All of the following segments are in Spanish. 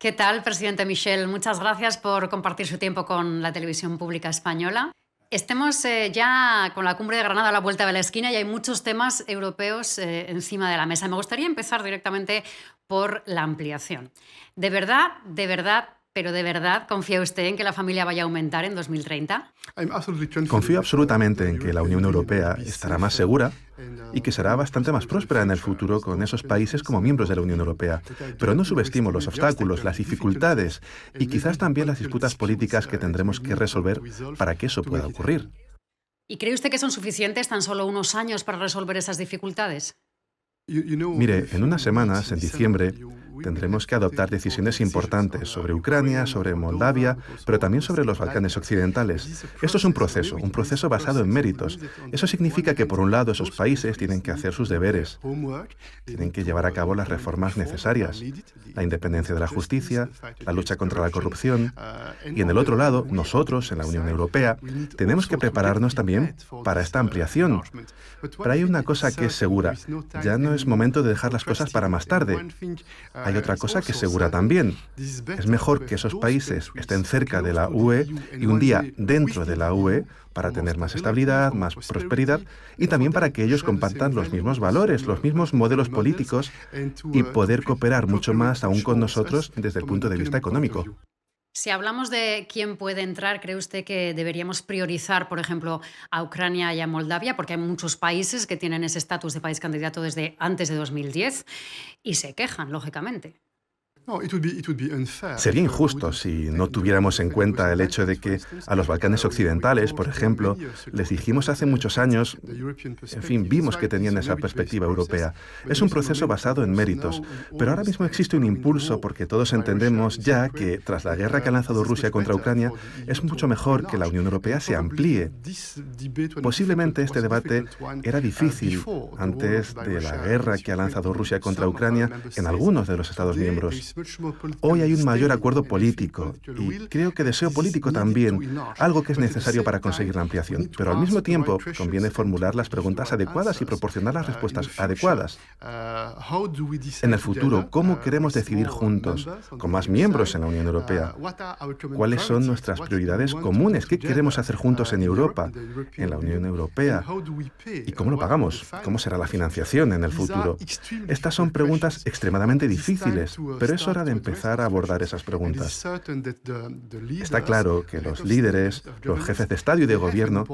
¿Qué tal, presidente Michel? Muchas gracias por compartir su tiempo con la televisión pública española. Estemos ya con la cumbre de Granada a la vuelta de la esquina y hay muchos temas europeos encima de la mesa. Me gustaría empezar directamente por la ampliación. De verdad, pero de verdad, ¿confía usted en que la familia vaya a aumentar en 2030? Confío absolutamente en que la Unión Europea estará más segura y que será bastante más próspera en el futuro con esos países como miembros de la Unión Europea. Pero no subestimo los obstáculos, las dificultades y quizás también las disputas políticas que tendremos que resolver para que eso pueda ocurrir. ¿Y cree usted que son suficientes tan solo unos años para resolver esas dificultades? Mire, en unas semanas, en diciembre, tendremos que adoptar decisiones importantes sobre Ucrania, sobre Moldavia, pero también sobre los Balcanes occidentales. Esto es un proceso basado en méritos. Eso significa que, por un lado, esos países tienen que hacer sus deberes, tienen que llevar a cabo las reformas necesarias, la independencia de la justicia, la lucha contra la corrupción, y en el otro lado, nosotros, en la Unión Europea, tenemos que prepararnos también para esta ampliación. Pero hay una cosa que es segura, ya no es momento de dejar las cosas para más tarde. Hay otra cosa que es segura también. Es mejor que esos países estén cerca de la UE y un día dentro de la UE para tener más estabilidad, más prosperidad y también para que ellos compartan los mismos valores, los mismos modelos políticos y poder cooperar mucho más aún con nosotros desde el punto de vista económico. Si hablamos de quién puede entrar, ¿cree usted que deberíamos priorizar, por ejemplo, a Ucrania y a Moldavia? Porque hay muchos países que tienen ese estatus de país candidato desde antes de 2010 y se quejan, lógicamente. Sería injusto si no tuviéramos en cuenta el hecho de que a los Balcanes occidentales, por ejemplo, les dijimos hace muchos años, en fin, vimos que tenían esa perspectiva europea. Es un proceso basado en méritos, pero ahora mismo existe un impulso porque todos entendemos ya que tras la guerra que ha lanzado Rusia contra Ucrania, es mucho mejor que la Unión Europea se amplíe. Posiblemente este debate era difícil antes de la guerra que ha lanzado Rusia contra Ucrania en algunos de los Estados miembros. Hoy hay un mayor acuerdo político y creo que deseo político también, algo que es necesario para conseguir la ampliación. Pero al mismo tiempo conviene formular las preguntas adecuadas y proporcionar las respuestas adecuadas. En el futuro, ¿cómo queremos decidir juntos, con más miembros en la Unión Europea? ¿Cuáles son nuestras prioridades comunes? ¿Qué queremos hacer juntos en Europa, en la Unión Europea? ¿Y cómo lo pagamos? ¿Cómo será la financiación en el futuro? Estas son preguntas extremadamente difíciles, pero es hora de empezar a abordar esas preguntas. Está claro que los líderes, los jefes de Estado y de Gobierno,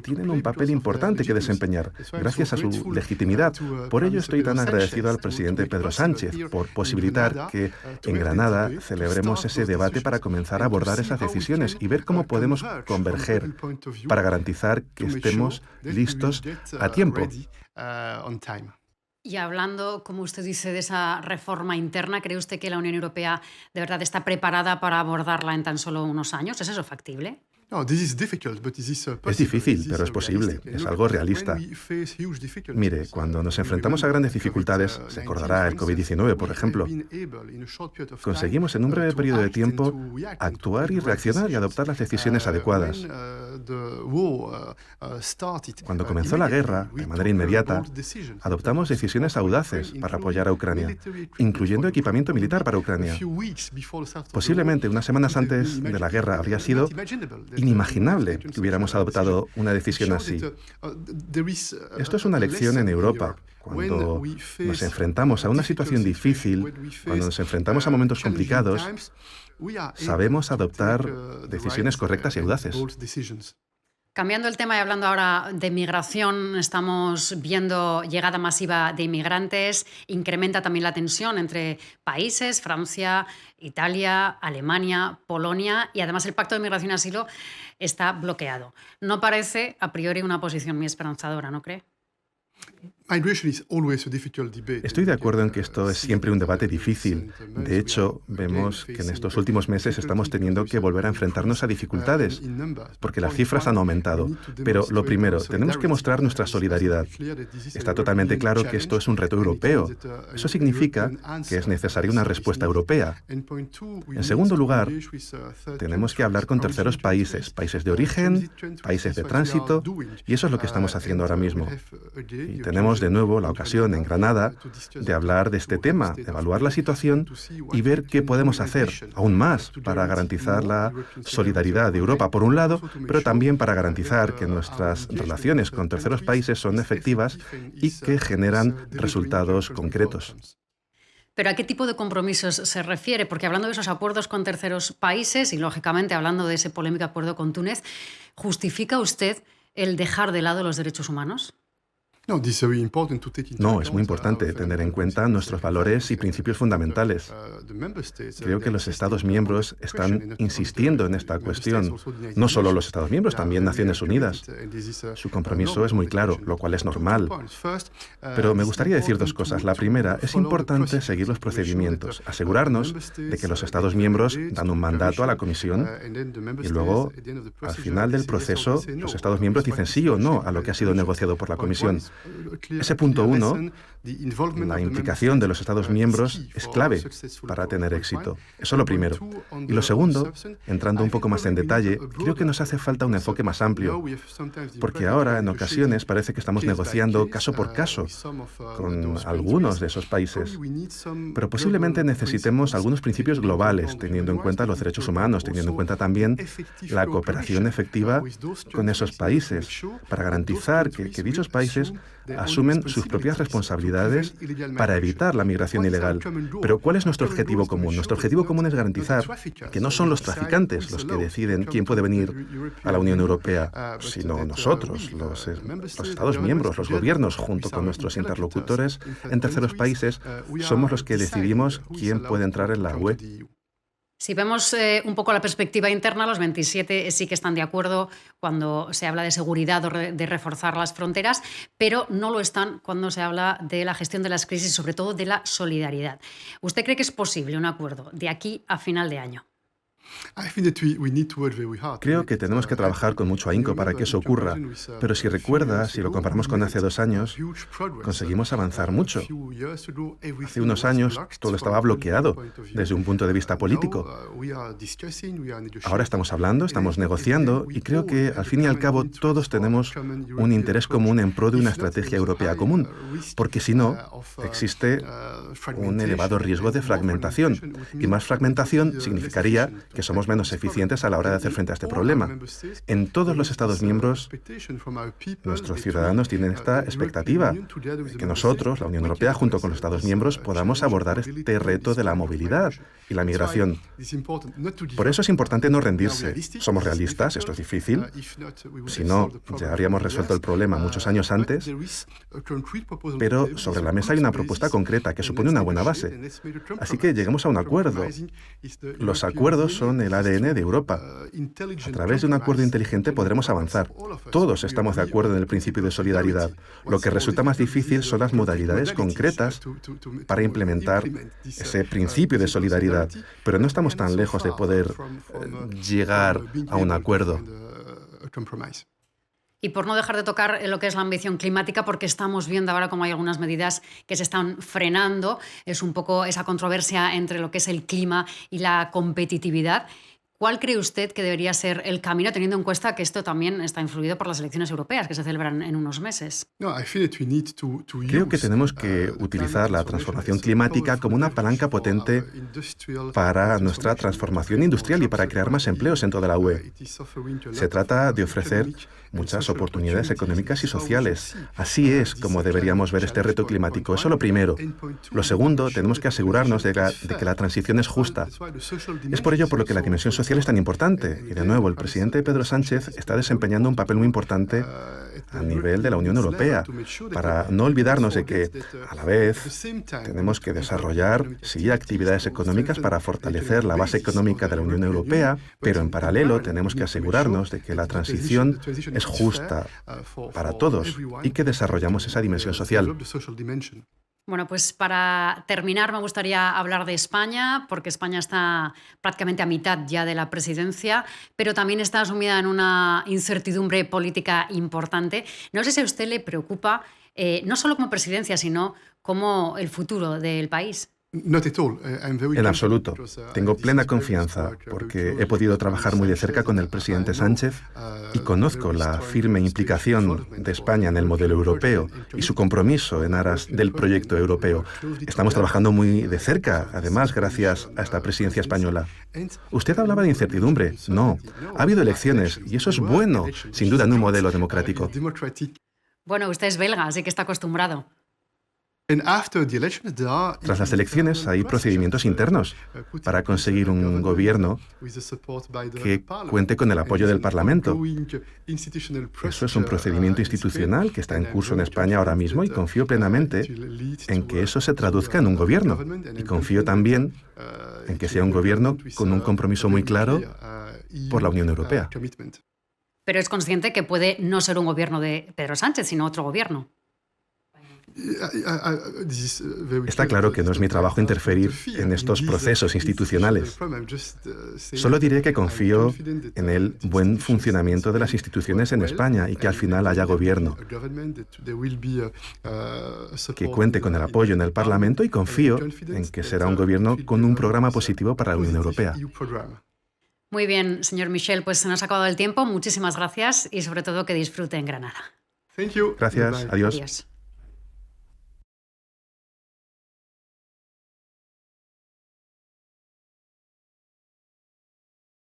tienen un papel importante que desempeñar, gracias a su legitimidad. Por ello estoy tan agradecido al presidente Pedro Sánchez por posibilitar que en Granada celebremos ese debate para comenzar a abordar esas decisiones y ver cómo podemos converger para garantizar que estemos listos a tiempo. Y hablando, como usted dice, de esa reforma interna, ¿cree usted que la Unión Europea de verdad está preparada para abordarla en tan solo unos años? ¿Es eso factible? Es difícil, pero es posible, es algo realista. Mire, cuando nos enfrentamos a grandes dificultades, se acordará el COVID-19, por ejemplo, conseguimos en un breve periodo de tiempo actuar y reaccionar y adoptar las decisiones adecuadas. Cuando comenzó la guerra, de manera inmediata, adoptamos decisiones audaces para apoyar a Ucrania, incluyendo equipamiento militar para Ucrania. Posiblemente unas semanas antes de la guerra habría sido inimaginable que hubiéramos adoptado una decisión así. Esto es una lección en Europa. Cuando nos enfrentamos a una situación difícil, cuando nos enfrentamos a momentos complicados, sabemos adoptar decisiones correctas y audaces. Cambiando el tema y hablando ahora de migración, estamos viendo llegada masiva de inmigrantes, incrementa también la tensión entre países, Francia, Italia, Alemania, Polonia, y además el Pacto de Migración y Asilo está bloqueado. No parece, a priori, una posición muy esperanzadora, ¿no cree? Estoy de acuerdo en que esto es siempre un debate difícil. De hecho, vemos que en estos últimos meses estamos teniendo que volver a enfrentarnos a dificultades, porque las cifras han aumentado. Pero lo primero, tenemos que mostrar nuestra solidaridad. Está totalmente claro que esto es un reto europeo. Eso significa que es necesaria una respuesta europea. En segundo lugar, tenemos que hablar con terceros países, países de origen, países de tránsito, y eso es lo que estamos haciendo ahora mismo. Y tenemos de nuevo la ocasión en Granada de hablar de este tema, de evaluar la situación y ver qué podemos hacer aún más para garantizar la solidaridad de Europa, por un lado, pero también para garantizar que nuestras relaciones con terceros países son efectivas y que generan resultados concretos. ¿Pero a qué tipo de compromisos se refiere? Porque hablando de esos acuerdos con terceros países y, lógicamente, hablando de ese polémico acuerdo con Túnez, ¿justifica usted el dejar de lado los derechos humanos? No, es muy importante tener en cuenta nuestros valores y principios fundamentales. Creo que los Estados miembros están insistiendo en esta cuestión. No solo los Estados miembros, también Naciones Unidas. Su compromiso es muy claro, lo cual es normal. Pero me gustaría decir dos cosas. La primera, es importante seguir los procedimientos, asegurarnos de que los Estados miembros dan un mandato a la Comisión y luego, al final del proceso, los Estados miembros dicen sí o no a lo que ha sido negociado por la Comisión. Ese punto 1, la implicación de los Estados miembros es clave para tener éxito. Eso es lo primero. Y lo segundo, entrando un poco más en detalle, creo que nos hace falta un enfoque más amplio, porque ahora en ocasiones parece que estamos negociando caso por caso con algunos de esos países, pero posiblemente necesitemos algunos principios globales, teniendo en cuenta los derechos humanos, teniendo en cuenta también la cooperación efectiva con esos países, para garantizar que dichos países asumen sus propias responsabilidades para evitar la migración ilegal. Pero ¿cuál es nuestro objetivo común? Nuestro objetivo común es garantizar que no son los traficantes los que deciden quién puede venir a la Unión Europea, sino nosotros, los Estados miembros, los gobiernos, junto con nuestros interlocutores en terceros países, somos los que decidimos quién puede entrar en la UE. Si vemos un poco la perspectiva interna, los 27 sí que están de acuerdo cuando se habla de seguridad o de reforzar las fronteras, pero no lo están cuando se habla de la gestión de las crisis y sobre todo de la solidaridad. ¿Usted cree que es posible un acuerdo de aquí a final de año? Creo que tenemos que trabajar con mucho ahínco para que eso ocurra, pero si recuerda, si lo comparamos con hace 2 años, conseguimos avanzar mucho. Hace unos años todo estaba bloqueado desde un punto de vista político. Ahora estamos hablando, estamos negociando y creo que al fin y al cabo todos tenemos un interés común en pro de una estrategia europea común, porque si no, existe un elevado riesgo de fragmentación y más fragmentación significaría que somos menos eficientes a la hora de hacer frente a este problema. En todos los Estados miembros, nuestros ciudadanos tienen esta expectativa de que nosotros, la Unión Europea, junto con los Estados miembros, podamos abordar este reto de la movilidad y la migración. Por eso es importante no rendirse. Somos realistas, esto es difícil. Si no, ya habríamos resuelto el problema muchos años antes, pero sobre la mesa hay una propuesta concreta que supone una buena base. Así que lleguemos a un acuerdo. Los acuerdos son el ADN de Europa. A través de un acuerdo inteligente podremos avanzar. Todos estamos de acuerdo en el principio de solidaridad. Lo que resulta más difícil son las modalidades concretas para implementar ese principio de solidaridad. Pero no estamos tan lejos de poder llegar a un acuerdo. Y por no dejar de tocar lo que es la ambición climática, porque estamos viendo ahora cómo hay algunas medidas que se están frenando, es un poco esa controversia entre lo que es el clima y la competitividad. ¿Cuál cree usted que debería ser el camino, teniendo en cuenta que esto también está influido por las elecciones europeas que se celebran en unos meses? Creo que tenemos que utilizar la transformación climática como una palanca potente para nuestra transformación industrial y para crear más empleos en toda la UE. Se trata de ofrecer muchas oportunidades económicas y sociales. Así es como deberíamos ver este reto climático. Eso es lo primero. Lo segundo, tenemos que asegurarnos de que la transición es justa. Es por ello por lo que la dimensión social es tan importante. Y de nuevo, el presidente Pedro Sánchez está desempeñando un papel muy importante a nivel de la Unión Europea, para no olvidarnos de que, a la vez, tenemos que desarrollar, sí, actividades económicas para fortalecer la base económica de la Unión Europea, pero en paralelo tenemos que asegurarnos de que la transición es justa para todos y que desarrollamos esa dimensión social. Bueno, pues para terminar me gustaría hablar de España, porque España está prácticamente a mitad ya de la presidencia, pero también está sumida en una incertidumbre política importante. No sé si a usted le preocupa, no solo como presidencia, sino como el futuro del país. En absoluto. Tengo plena confianza porque he podido trabajar muy de cerca con el presidente Sánchez y conozco la firme implicación de España en el modelo europeo y su compromiso en aras del proyecto europeo. Estamos trabajando muy de cerca, además, gracias a esta presidencia española. Usted hablaba de incertidumbre. No, ha habido elecciones y eso es bueno, sin duda, en un modelo democrático. Bueno, usted es belga, así que está acostumbrado. Tras las elecciones hay procedimientos internos para conseguir un gobierno que cuente con el apoyo del Parlamento. Eso es un procedimiento institucional que está en curso en España ahora mismo y confío plenamente en que eso se traduzca en un gobierno. Y confío también en que sea un gobierno con un compromiso muy claro por la Unión Europea. Pero es consciente que puede no ser un gobierno de Pedro Sánchez, sino otro gobierno. Está claro que no es mi trabajo interferir en estos procesos institucionales. Solo diré que confío en el buen funcionamiento de las instituciones en España y que al final haya gobierno, que cuente con el apoyo en el Parlamento y confío en que será un gobierno con un programa positivo para la Unión Europea. Muy bien, señor Michel, pues se nos ha acabado el tiempo. Muchísimas gracias y sobre todo que disfrute en Granada. Gracias, adiós.